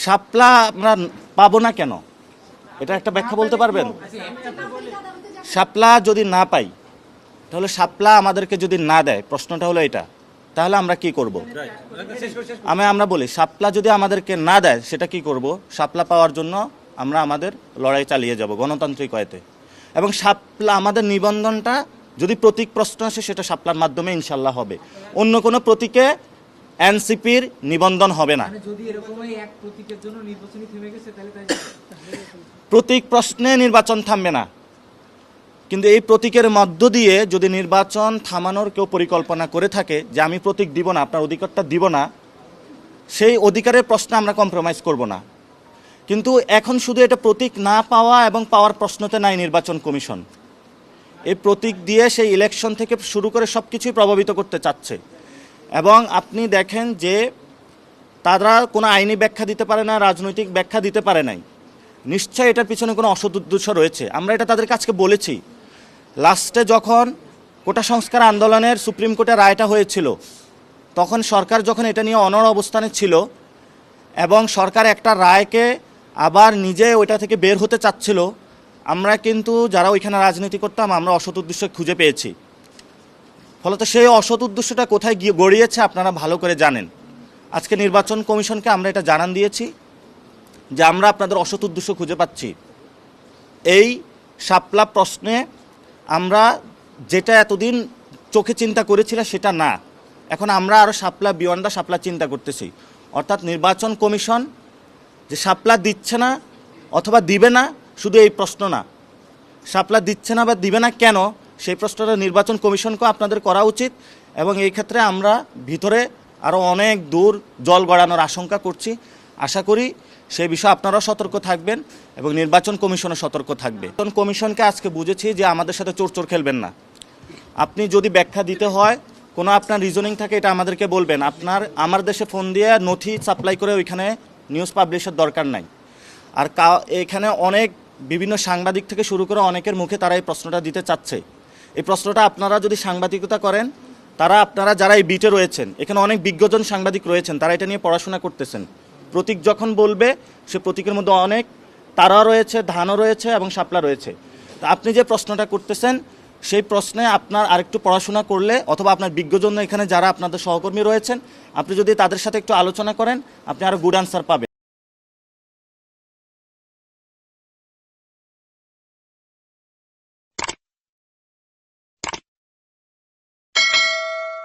শাপলা আমরা পাবো না কেন, এটা একটা ব্যাখ্যা বলতে পারবেন? শাপলা যদি না পাই, তাহলে শাপলা আমাদেরকে যদি না দেয়, প্রশ্নটা হলো এটা, তাহলে আমরা কি করব? আমরা বলি শাপলা যদি আমাদেরকে না দেয় সেটা কি করব? শাপলা পাওয়ার জন্য আমরা আমাদের লড়াই চালিয়ে যাব গণতান্ত্রিক ওয়েতে। এবং শাপলা আমাদের নিবন্ধনটা যদি প্রতীক প্রশ্ন আসে সেটা শাপলার মাধ্যমে ইনশাল্লাহ হবে, অন্য কোনো প্রতীকে এনসিপির নিবন্ধন হবে না। প্রতীক প্রশ্নে নির্বাচন থামবে না, কিন্তু এই প্রতীকের মধ্য দিয়ে যদি নির্বাচন থামানোর কেউ পরিকল্পনা করে থাকে যে আমি প্রতীক দিব না, আপনার অধিকারটা দিব না, সেই অধিকারের প্রশ্নে আমরা কম্প্রোমাইজ করব না। কিন্তু এখন শুধু এটা প্রতীক না পাওয়া এবং পাওয়ার প্রশ্নতে নাই নির্বাচন কমিশন, এই প্রতীক দিয়ে সেই ইলেকশন থেকে শুরু করে সব কিছুই প্রভাবিত করতে চাচ্ছে। এবং আপনি দেখেন যে তারা কোনো আইনি ব্যাখ্যা দিতে পারে না, রাজনৈতিক ব্যাখ্যা দিতে পারে নাই, নিশ্চয়ই এটার পিছনে কোনো অসৎ উদ্দেশ্য রয়েছে। আমরা এটা তাদের কাছে বলেছি। লাস্টে যখন কোটা সংস্কার আন্দোলনের সুপ্রিম কোর্টে রায়টা হয়েছিল, তখন সরকার যখন এটা নিয়ে অনড় অবস্থানে ছিল এবং সরকার একটা রায়কে আবার নিজে ওইটা থেকে বের হতে চাচ্ছিল, আমরা কিন্তু যারা ওইখানে রাজনীতি করতাম আমরা অসৎ উদ্দেশ্য খুঁজে পেয়েছি। ফলত সেই অসৎ উদ্দেশ্যটা কোথায় গিয়ে গড়িয়েছে আপনারা ভালো করে জানেন। আজকে নির্বাচন কমিশনকে আমরা এটা জানান দিয়েছি যে আমরা আপনাদের অসৎ উদ্দেশ্য খুঁজে পাচ্ছি। এই শাপলা প্রশ্নে আমরা যেটা এতদিন চোখে চিন্তা করেছিলাম সেটা না, এখন আমরা আরও শাপলা বিয়ন্ডা শাপলা চিন্তা করতেছি। অর্থাৎ নির্বাচন কমিশন যে শাপলা দিচ্ছে না অথবা দিবে না, শুধু এই প্রশ্ন না, শাপলা দিচ্ছে না বা দিবে না কেন, সেই প্রশ্নটা নির্বাচন কমিশনকেও আপনাদের করা উচিত। এবং এই ক্ষেত্রে আমরা ভিতরে আরও অনেক দূর জল গড়ানোর আশঙ্কা করছি। আশা করি সেই বিষয়ে আপনারাও সতর্ক থাকবেন এবং নির্বাচন কমিশনও সতর্ক থাকবে। নির্বাচন কমিশনকে আজকে বুঝেছি যে আমাদের সাথে চোর খেলবেন না। আপনি যদি ব্যাখ্যা দিতে হয়, কোনো আপনার রিজনিং থাকে, এটা আমাদেরকে বলবেন। আমার দেশে ফোন দিয়ে নথি সাপ্লাই করে ওইখানে নিউজ পাবলিশের দরকার নাই। আর এখানে অনেক বিভিন্ন সাংবাদিক থেকে শুরু করে অনেকের মুখে তারা এই প্রশ্নটা দিতে চাচ্ছে। এই প্রশ্নটা আপনারা যদি সাংবাদিকতা করেন, আপনারা যারা এই বিটে রয়েছেন, এখানে অনেক বিজ্ঞজন সাংবাদিক রয়েছেন, তারা এটা নিয়ে পড়াশোনা করতেছেন। প্রতীক যখন বলবে, সে প্রতীকের মধ্যে অনেক তারা রয়েছে, ধানও রয়েছে এবং শাপলা রয়েছে। তা আপনি যে প্রশ্নটা করতেছেন, সেই প্রশ্নে আপনার আরেকটু পড়াশোনা করলে, অথবা আপনার বিজ্ঞজন এখানে যারা আপনাদের সহকর্মী রয়েছেন, আপনি যদি তাদের সাথে একটু আলোচনা করেন, আপনি আরও গুড আনসার পাবেন।